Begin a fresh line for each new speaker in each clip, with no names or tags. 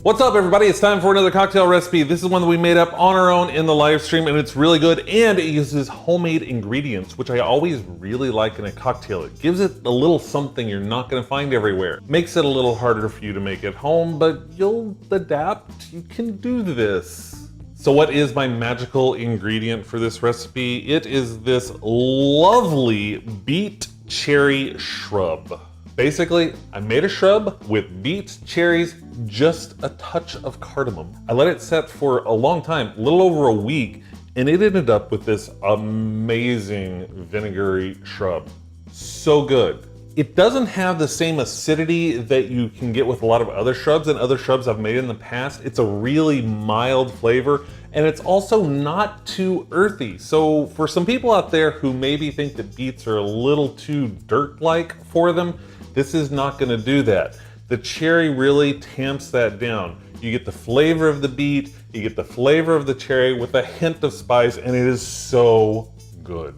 What's up, everybody? It's time for another cocktail recipe. This is one that we made up on our own in the live stream, and it's really good, and it uses homemade ingredients, which I always really like in a cocktail. It gives it a little something you're not going to find everywhere. Makes it a little harder for you to make at home, but you'll adapt. You can do this. So what is my magical ingredient for this recipe? It is this lovely beet cherry shrub. Basically, I made a shrub with beets, cherries, just a touch of cardamom. I let it set for a long time, a little over a week, and it ended up with this amazing vinegary shrub. So good. It doesn't have the same acidity that you can get with a lot of other shrubs and other shrubs I've made in the past. It's a really mild flavor, and it's also not too earthy. So for some people out there who maybe think that beets are a little too dirt-like for them, this is not gonna do that. The cherry really tamps that down. You get the flavor of the beet, you get the flavor of the cherry with a hint of spice, and it is so good.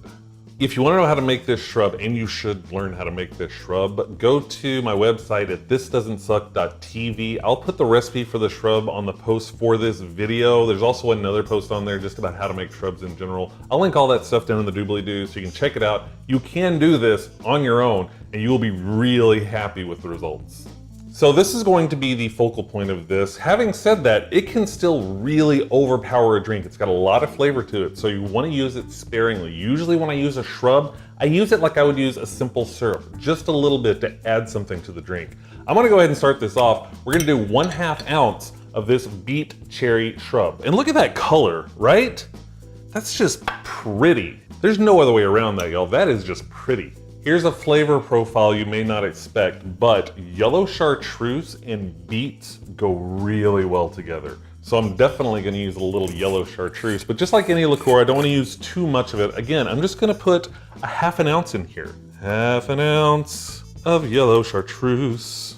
If you wanna know how to make this shrub, and you should learn how to make this shrub, go to my website at thisdoesn'tsuck.tv. I'll put the recipe for the shrub on the post for this video. There's also another post on there just about how to make shrubs in general. I'll link all that stuff down in the doobly-doo so you can check it out. You can do this on your own, and you will be really happy with the results. So this is going to be the focal point of this. Having said that, it can still really overpower a drink. It's got a lot of flavor to it, so you want to use it sparingly. Usually when I use a shrub, I use it like I would use a simple syrup, just a little bit to add something to the drink. I'm gonna go ahead and start this off. We're gonna do 1/2 ounce of this beet cherry shrub. And look at that color, right? That's just pretty. There's no other way around that, y'all. That is just pretty. Here's a flavor profile you may not expect, but yellow chartreuse and beets go really well together. So I'm definitely gonna use a little yellow chartreuse, but just like any liqueur, I don't wanna use too much of it. Again, I'm just gonna put a 1/2 ounce in here. 1/2 ounce of yellow chartreuse.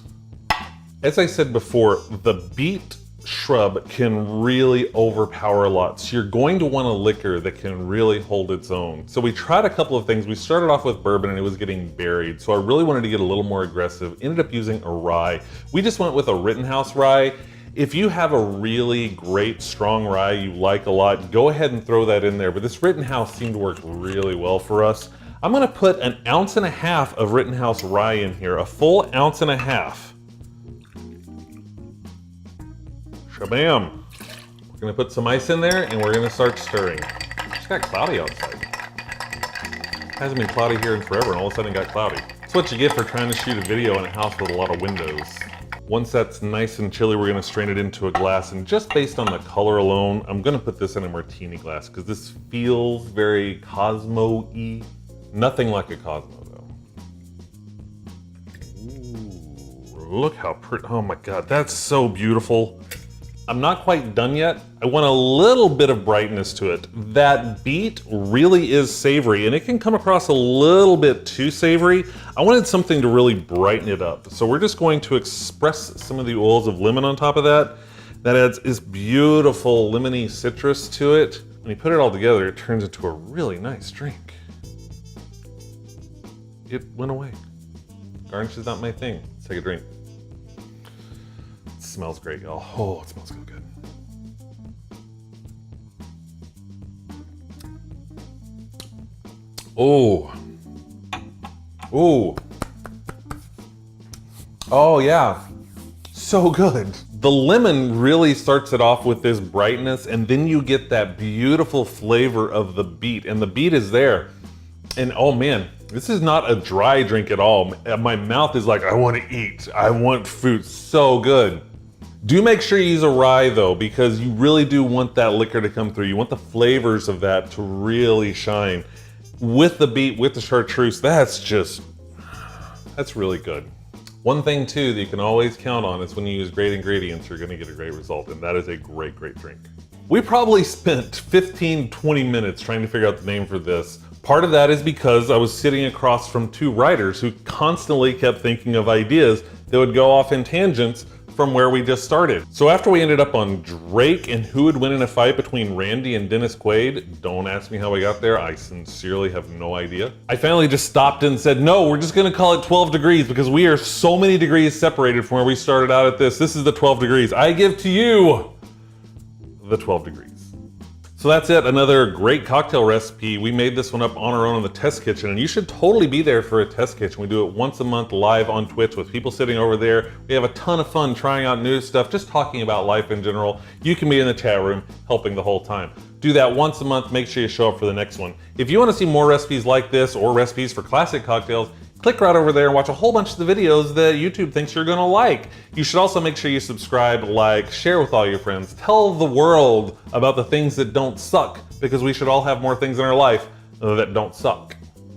As I said before, the beet shrub can really overpower a lot. So you're going to want a liquor that can really hold its own. So we tried a couple of things. We started off with bourbon and it was getting buried. So I really wanted to get a little more aggressive. Ended up using a rye. We just went with a Rittenhouse Rye. If you have a really great strong rye you like a lot, go ahead and throw that in there. But this Rittenhouse seemed to work really well for us. I'm gonna put 1.5 ounces of Rittenhouse Rye in here, a full 1.5 ounces. Shabam! We're gonna put some ice in there and we're gonna start stirring. It's got cloudy outside. Hasn't been cloudy here in forever and all of a sudden it got cloudy. That's what you get for trying to shoot a video in a house with a lot of windows. Once that's nice and chilly, we're gonna strain it into a glass, and just based on the color alone, I'm gonna put this in a martini glass because this feels very Cosmo-y. Nothing like a Cosmo though. Ooh, look how pretty, oh my God, that's so beautiful. I'm not quite done yet. I want a little bit of brightness to it. That beet really is savory and it can come across a little bit too savory. I wanted something to really brighten it up. So we're just going to express some of the oils of lemon on top of that. That adds this beautiful lemony citrus to it. When you put it all together, it turns into a really nice drink. It went away. Garnish is not my thing. Let's take a drink. Smells great, y'all. Oh, it smells so good. Oh. Oh. Oh, yeah. So good. The lemon really starts it off with this brightness, and then you get that beautiful flavor of the beet, and the beet is there. And oh man, this is not a dry drink at all. My mouth is like, I want to eat. I want food. So good. Do make sure you use a rye though, because you really do want that liquor to come through. You want the flavors of that to really shine. With the beet, with the chartreuse, that's really good. One thing too that you can always count on is when you use great ingredients, you're gonna get a great result, and that is a great, great drink. We probably spent 15, 20 minutes trying to figure out the name for this. Part of that is because I was sitting across from two writers who constantly kept thinking of ideas that would go off in tangents from where we just started. So after we ended up on Drake and who would win in a fight between Randy and Dennis Quaid, don't ask me how I got there, I sincerely have no idea. I finally just stopped and said, no, we're just gonna call it 12 degrees because we are so many degrees separated from where we started out at this. This is the 12 degrees. I give to you the 12 degrees. So that's it, another great cocktail recipe. We made this one up on our own in the test kitchen, and you should totally be there for a test kitchen. We do it once a month live on Twitch with people sitting over there. We have a ton of fun trying out new stuff, just talking about life in general. You can be in the chat room helping the whole time. Do that once a month, make sure you show up for the next one. If you want to see more recipes like this or recipes for classic cocktails, click right over there and watch a whole bunch of the videos that YouTube thinks you're gonna like. You should also make sure you subscribe, like, share with all your friends. Tell the world about the things that don't suck, because we should all have more things in our life that don't suck.